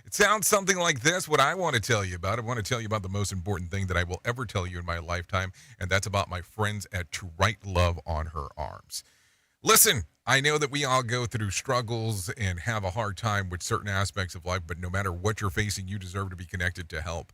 It sounds something like this, what I want to tell you about. I want to tell you about the most important thing that I will ever tell you in my lifetime, and that's about my friends at To Write Love on Her Arms. Listen, I know that we all go through struggles and have a hard time with certain aspects of life, but no matter what you're facing, you deserve to be connected to help.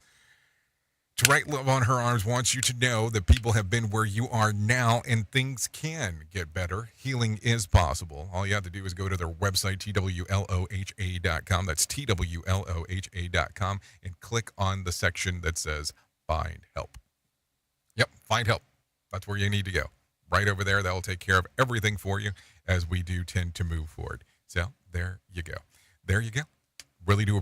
To Write Love on Her Arms wants you to know that people have been where you are now and things can get better. Healing is possible. All you have to do is go to their website, twloha.com. That's twloha.com, and click on the section that says Find Help. Yep, Find Help. That's where you need to go. Right over there, that will take care of everything for you as we do tend to move forward. So there you go. There you go. Really do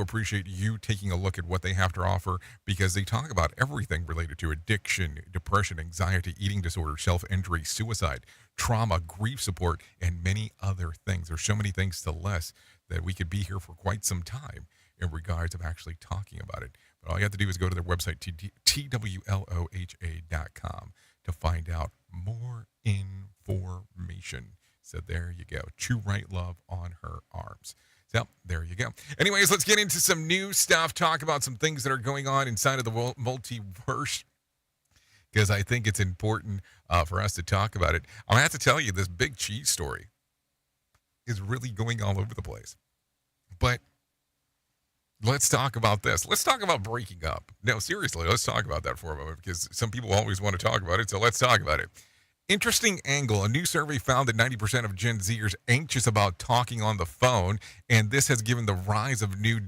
appreciate you taking a look at what they have to offer, because they talk about everything related to addiction, depression, anxiety, eating disorder, self-injury, suicide, trauma, grief support, and many other things. There's so many things to list that we could be here for quite some time in regards of actually talking about it. But all you have to do is go to their website, twloha.com, to find out more information. So there you go. To Write Love on Her Arms. So there you go. Anyways, let's get into some new stuff. Talk about some things that are going on inside of the multiverse, because I think it's important for us to talk about it. I'm going to have to tell you, this big cheese story is really going all over the place. But let's talk about this. Let's talk about breaking up. No, seriously, let's talk about that for a moment, because some people always want to talk about it. So let's talk about it. Interesting angle. A new survey found that 90% of Gen Zers anxious about talking on the phone, and this has given the rise of new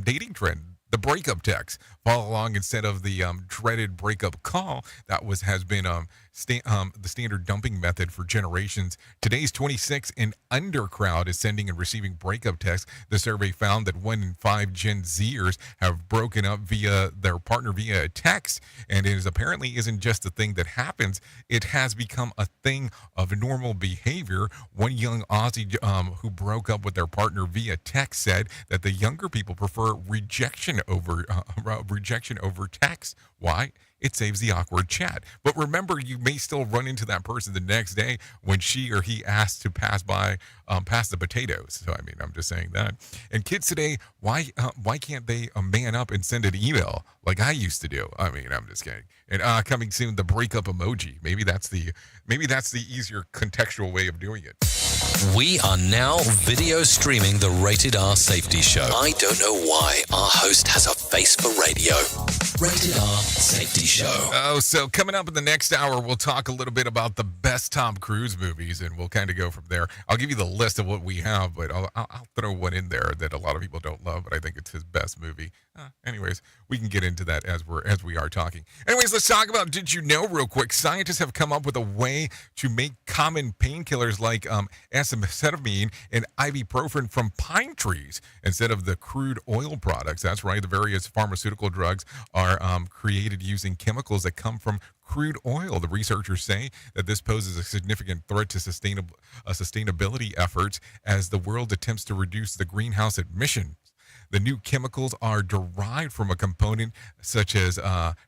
dating trend. The breakup text follow along instead of the dreaded breakup call that has been the standard dumping method for generations. Today's 26 and under crowd is sending and receiving breakup texts. The survey found that 1 in 5 Gen Zers have broken up via their partner via a text, and it apparently isn't just a thing that happens. It has become a thing of normal behavior. One young Aussie who broke up with their partner via text said that the younger people prefer rejection over text. Why? It saves the awkward chat. But remember, you may still run into that person the next day when she or he asks to pass the potatoes. So, I mean, I'm just saying that. And kids today, why can't they man up and send an email like I used to do? I mean, I'm just kidding. And coming soon, the breakup emoji. Maybe that's the easier contextual way of doing it. We are now video streaming the Rated R Safety Show. I don't know why our host has a face for radio. Rated R Safety Show. Oh, so coming up in the next hour, we'll talk a little bit about the best Tom Cruise movies, and we'll kind of go from there. I'll give you the list of what we have, but I'll throw one in there that a lot of people don't love, but I think it's his best movie. Anyways, we can get into that as we are talking. Anyways, let's talk about Did You Know real quick. Scientists have come up with a way to make common painkillers like acetaminophen and ibuprofen from pine trees instead of the crude oil products. That's right. The various pharmaceutical drugs are created using chemicals that come from crude oil. The researchers say that this poses a significant threat to sustainability efforts as the world attempts to reduce the greenhouse emissions. The new chemicals are derived from a component such as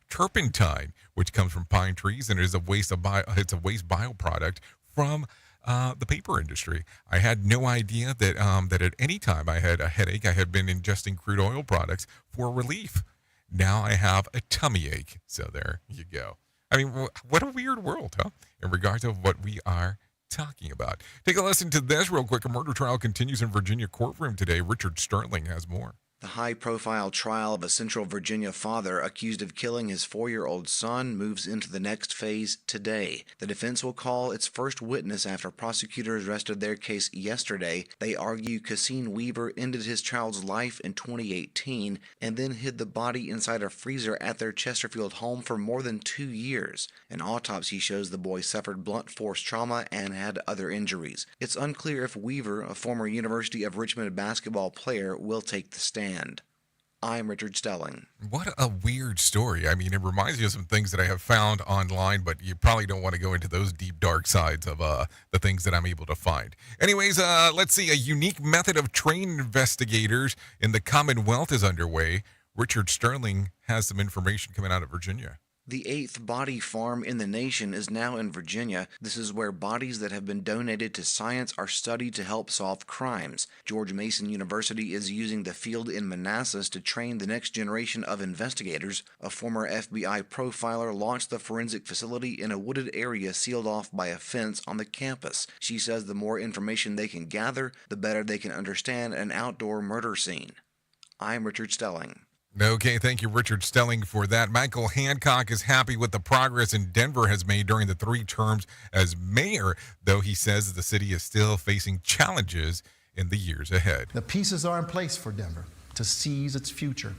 turpentine, which comes from pine trees and is a waste bioproduct from the paper industry. I had no idea that at any time I had a headache, I had been ingesting crude oil products for relief. Now I have a tummy ache. So there you go. I mean, what a weird world, huh? In regards to what we are talking about. Take a listen to this real quick. A murder trial continues in Virginia courtroom today. Richard Sterling has more. The high-profile trial of a Central Virginia father accused of killing his 4-year-old son moves into the next phase today. The defense will call its first witness after prosecutors rested their case yesterday. They argue Cassine Weaver ended his child's life in 2018 and then hid the body inside a freezer at their Chesterfield home for more than 2 years. An autopsy shows the boy suffered blunt force trauma and had other injuries. It's unclear if Weaver, a former University of Richmond basketball player, will take the stand. I'm Richard Stelling. What a weird story. I mean, it reminds me of some things that I have found online, but you probably don't want to go into those deep, dark sides of the things that I'm able to find. Anyways, let's see. A unique method of trained investigators in the Commonwealth is underway. Richard Sterling has some information coming out of Virginia. The 8th body farm in the nation is now in Virginia. This is where bodies that have been donated to science are studied to help solve crimes. George Mason University is using the field in Manassas to train the next generation of investigators. A former FBI profiler launched the forensic facility in a wooded area sealed off by a fence on the campus. She says the more information they can gather, the better they can understand an outdoor murder scene. I'm Richard Stelling. Okay, thank you, Richard Stelling, for that. Michael Hancock is happy with the progress in Denver has made during the 3 terms as mayor, though he says the city is still facing challenges in the years ahead. The pieces are in place for Denver to seize its future.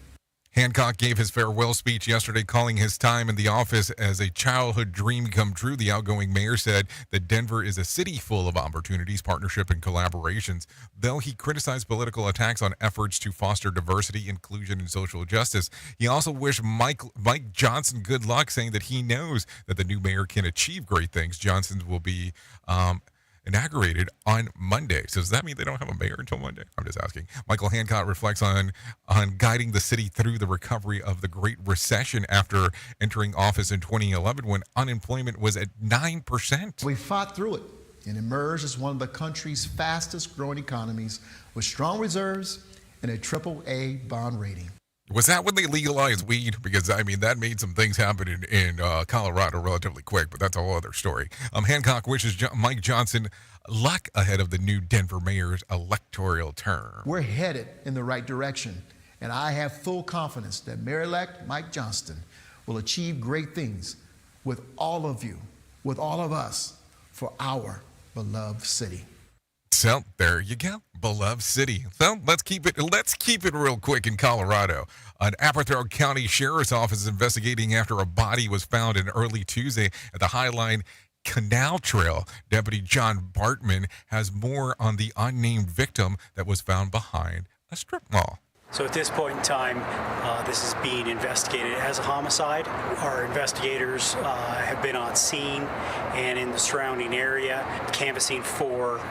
Hancock gave his farewell speech yesterday, calling his time in the office as a childhood dream come true. The outgoing mayor said that Denver is a city full of opportunities, partnership, and collaborations, though he criticized political attacks on efforts to foster diversity, inclusion, and social justice. He also wished Mike Johnson good luck, saying that he knows that the new mayor can achieve great things. Johnson will be inaugurated on Monday. So does that mean they don't have a mayor until Monday? I'm just asking. Michael Hancock reflects on guiding the city through the recovery of the Great Recession after entering office in 2011 when unemployment was at 9%. We fought through it and emerged as one of the country's fastest growing economies with strong reserves and a AAA bond rating. Was that when they legalized weed? Because, I mean, that made some things happen in Colorado relatively quick, but that's a whole other story. Hancock wishes Mike Johnson luck ahead of the new Denver mayor's electoral term. We're headed in the right direction, and I have full confidence that Mayor-elect Mike Johnston will achieve great things with all of you, with all of us, for our beloved city. So there you go, beloved city. So let's keep it real quick in Colorado. An Apatow County Sheriff's Office is investigating after a body was found in early Tuesday at the Highline Canal Trail. Deputy John Bartman has more on the unnamed victim that was found behind a strip mall. So at this point in time, this is being investigated as a homicide. Our investigators have been on scene and in the surrounding area, canvassing for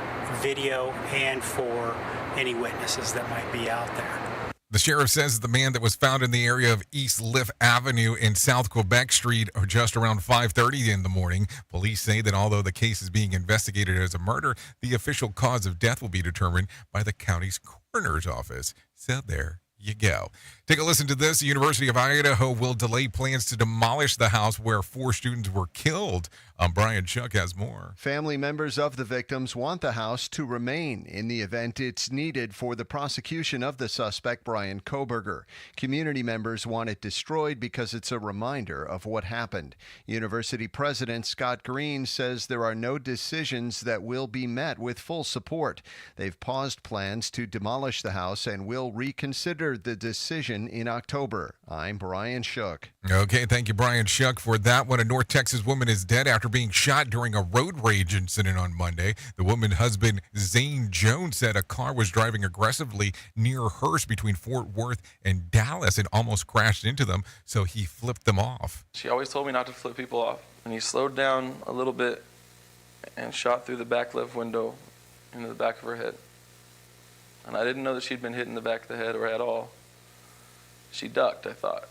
video and for any witnesses that might be out there. The sheriff says the man that was found in the area of East Liff Avenue and South Quebec Street are just around 5:30 in the morning. Police say that although the case is being investigated as a murder, the official cause of death will be determined by the county's coroner's office. So there you go. Take a listen to this. The University of Idaho will delay plans to demolish the house where 4 students were killed. Brian Shuck has more. Family members of the victims want the house to remain in the event it's needed for the prosecution of the suspect, Brian Koberger. Community members want it destroyed because it's a reminder of what happened. University President Scott Green says there are no decisions that will be met with full support. They've paused plans to demolish the house and will reconsider the decision in October. I'm Brian Shuck. Okay, thank you, Brian Shuck, for that one. A North Texas woman is dead after being shot during a road rage incident on Monday. The woman's husband, Zane Jones, said a car was driving aggressively near Hearst between Fort Worth and Dallas and almost crashed into them, so he flipped them off. She always told me not to flip people off. And he slowed down a little bit and shot through the back left window into the back of her head. And I didn't know that she'd been hit in the back of the head or at all. She ducked, I thought.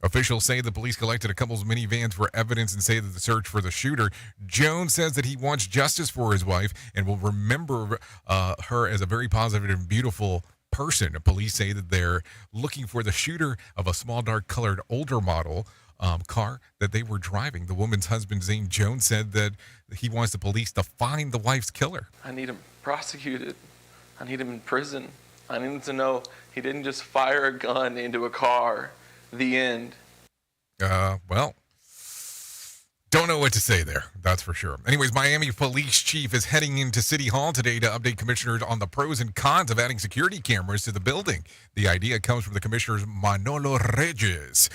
Officials say the police collected a couple's minivans for evidence and say that the search for the shooter. Jones says that he wants justice for his wife and will remember her as a very positive and beautiful person. Police say that they're looking for the shooter of a small dark-colored older model car that they were driving. The woman's husband, Zane Jones, said that he wants the police to find the wife's killer. I need him prosecuted. I need him in prison. I need him to know he didn't just fire a gun into a car. The end. Well, don't know what to say there. That's for sure. Anyways, Miami police chief is heading into City Hall today to update commissioners on the pros and cons of adding security cameras to the building. The idea comes from the commissioner's Manolo Reyes,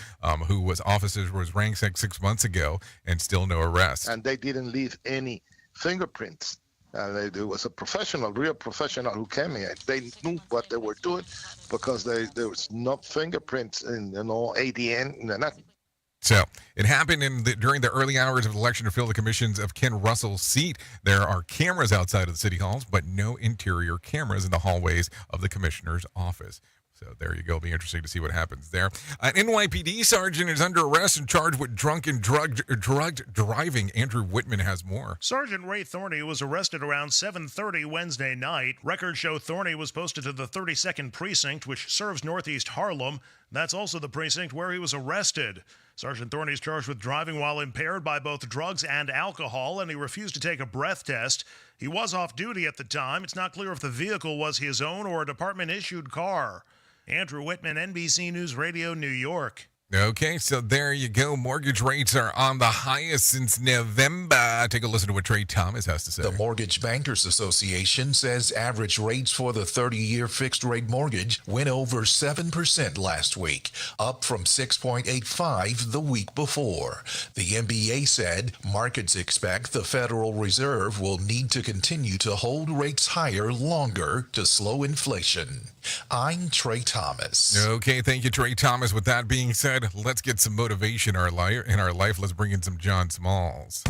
whose offices was ransacked 6 months ago and still no arrests. And they didn't leave any fingerprints. There was a professional, real professional who came here. They knew what they were doing because there was no fingerprints and no ADN, nothing. So it happened during the early hours of the election to fill the commissions of Ken Russell's seat. There are cameras outside of the city halls, but no interior cameras in the hallways of the commissioner's office. So there you go. It'll be interesting to see what happens there. An NYPD sergeant is under arrest and charged with drunk and drugged driving. Andrew Whitman has more. Sergeant Ray Thorney was arrested around 7:30 Wednesday night. Records show Thorney was posted to the 32nd Precinct, which serves Northeast Harlem. That's also the precinct where he was arrested. Sergeant Thorney is charged with driving while impaired by both drugs and alcohol, and he refused to take a breath test. He was off duty at the time. It's not clear if the vehicle was his own or a department-issued car. Andrew Whitman, NBC News Radio, New York. Okay, so there you go. Mortgage rates are on the highest since November. Take a listen to what Trey Thomas has to say. The Mortgage Bankers Association says average rates for the 30-year fixed-rate mortgage went over 7% last week, up from 6.85 the week before. The MBA said markets expect the Federal Reserve will need to continue to hold rates higher longer to slow inflation. I'm Trey Thomas. Okay, thank you, Trey Thomas. With that being said, let's get some motivation in our life. Let's bring in some John Smalls.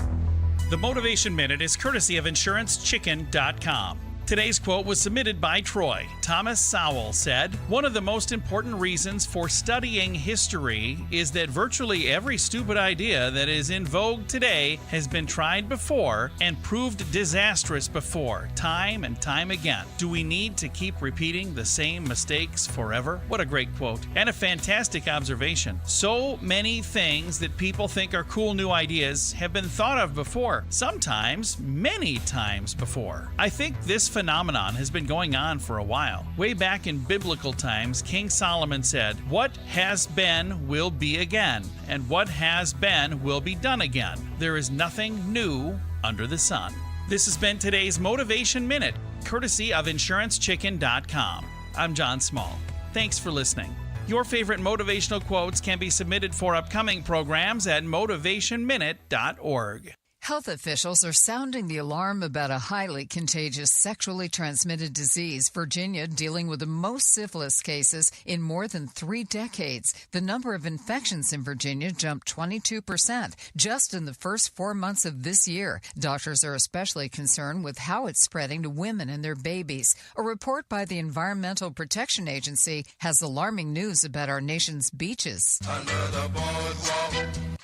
The Motivation Minute is courtesy of InsuranceChicken.com. Today's quote was submitted by Troy. Thomas Sowell said, "One of the most important reasons for studying history is that virtually every stupid idea that is in vogue today has been tried before and proved disastrous before, time and time again. Do we need to keep repeating the same mistakes forever?" What a great quote and a fantastic observation. So many things that people think are cool new ideas have been thought of before, sometimes many times before. I think this phenomenon has been going on for a while. Way back in biblical times, King Solomon said, "What has been will be again, and what has been will be done again. There is nothing new under the sun." This has been today's Motivation Minute, courtesy of InsuranceChicken.com. I'm John Small. Thanks for listening. Your favorite motivational quotes can be submitted for upcoming programs at motivationminute.org. Health officials are sounding the alarm about a highly contagious sexually transmitted disease. Virginia dealing with the most syphilis cases in more than 3 decades. The number of infections in Virginia jumped 22% just in the first 4 months of this year. Doctors are especially concerned with how it's spreading to women and their babies. A report by the Environmental Protection Agency has alarming news about our nation's beaches.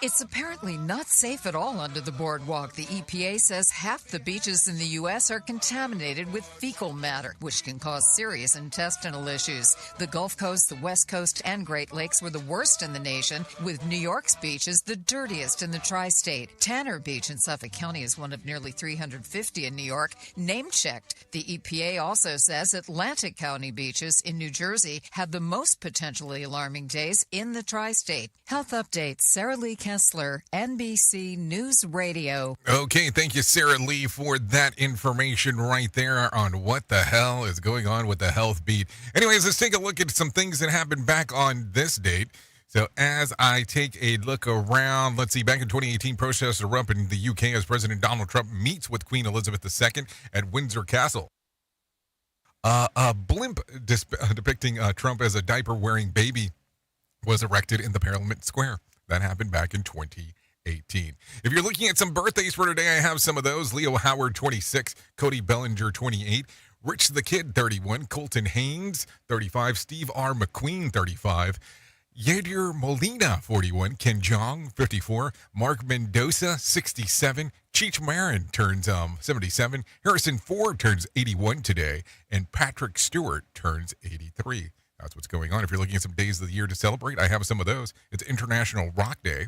It's apparently not safe at all under the boardwalk. The EPA says half the beaches in the U.S. are contaminated with fecal matter, which can cause serious intestinal issues. The Gulf Coast, the West Coast, and Great Lakes were the worst in the nation, with New York's beaches the dirtiest in the tri-state. Tanner Beach in Suffolk County is one of nearly 350 in New York, name-checked. The EPA also says Atlantic County beaches in New Jersey have the most potentially alarming days in the tri-state. Health update, Sarah Lee Kessler, NBC News Radio. Okay, thank you, Sarah Lee, for that information right there on what the hell is going on with the health beat. Anyways, let's take a look at some things that happened back on this date. So as I take a look around, let's see, back in 2018, protests are up in the UK as President Donald Trump meets with Queen Elizabeth II at Windsor Castle. A blimp depicting Trump as a diaper-wearing baby was erected in the Parliament Square. That happened back in 2018. If you're looking at some birthdays for today, I have some of those. Leo Howard, 26. Cody Bellinger, 28. Rich the Kid, 31. Colton Haynes, 35. Steve R. McQueen, 35. Yadier Molina, 41. Ken Jeong, 54. Mark Mendoza, 67. Cheech Marin turns 77. Harrison Ford turns 81 today. And Patrick Stewart turns 83. That's what's going on. If you're looking at some days of the year to celebrate, I have some of those. It's International Rock Day,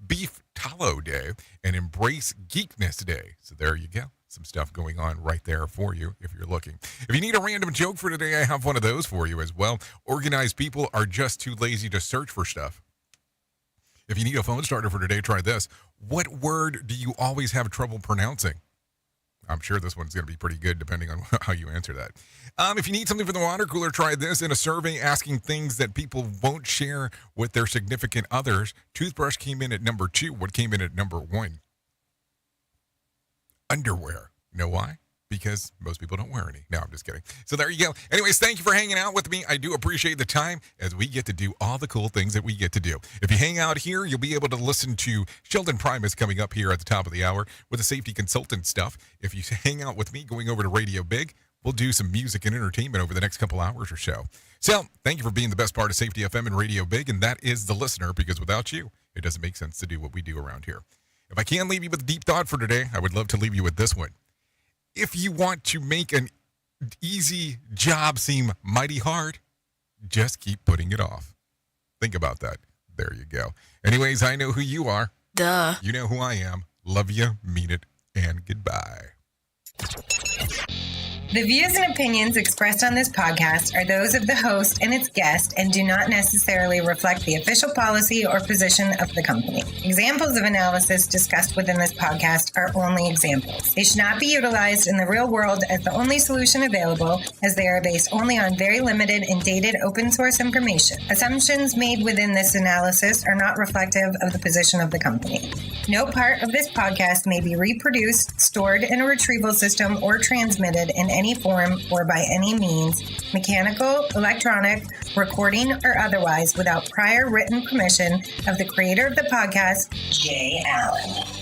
Beef Tallow Day, and Embrace Geekness Day. So there you go. Some stuff going on right there for you if you're looking. If you need a random joke for today, I have one of those for you as well. Organized people are just too lazy to search for stuff. If you need a phone starter for today, try this. What word do you always have trouble pronouncing? I'm sure this one's going to be pretty good depending on how you answer that. If you need something for the water cooler, try this. In a survey asking things that people won't share with their significant others, toothbrush came in at number 2. What came in at number 1? Underwear. You know why? Because most people don't wear any. No, I'm just kidding. So there you go. Anyways, thank you for hanging out with me. I do appreciate the time as we get to do all the cool things that we get to do. If you hang out here, you'll be able to listen to Sheldon Primus coming up here at the top of the hour with the safety consultant stuff. If you hang out with me going over to Radio Big, we'll we'll do some music and entertainment over the next couple hours or so. So, thank you for being the best part of Safety FM and Radio Big, and that is the listener, because without you, it doesn't make sense to do what we do around here. If I can leave you with a deep thought for today, I would love to leave you with this one. If you want to make an easy job seem mighty hard, just keep putting it off. Think about that. There you go. Anyways, I know who you are. Duh. You know who I am. Love you, mean it, and goodbye. The views and opinions expressed on this podcast are those of the host and its guest and do not necessarily reflect the official policy or position of the company. Examples of analysis discussed within this podcast are only examples. They should not be utilized in the real world as the only solution available, as they are based only on very limited and dated open source information. Assumptions made within this analysis are not reflective of the position of the company. No part of this podcast may be reproduced, stored in a retrieval system, or transmitted in any form or by any means, mechanical, electronic, recording, or otherwise, without prior written permission of the creator of the podcast, Jay Allen.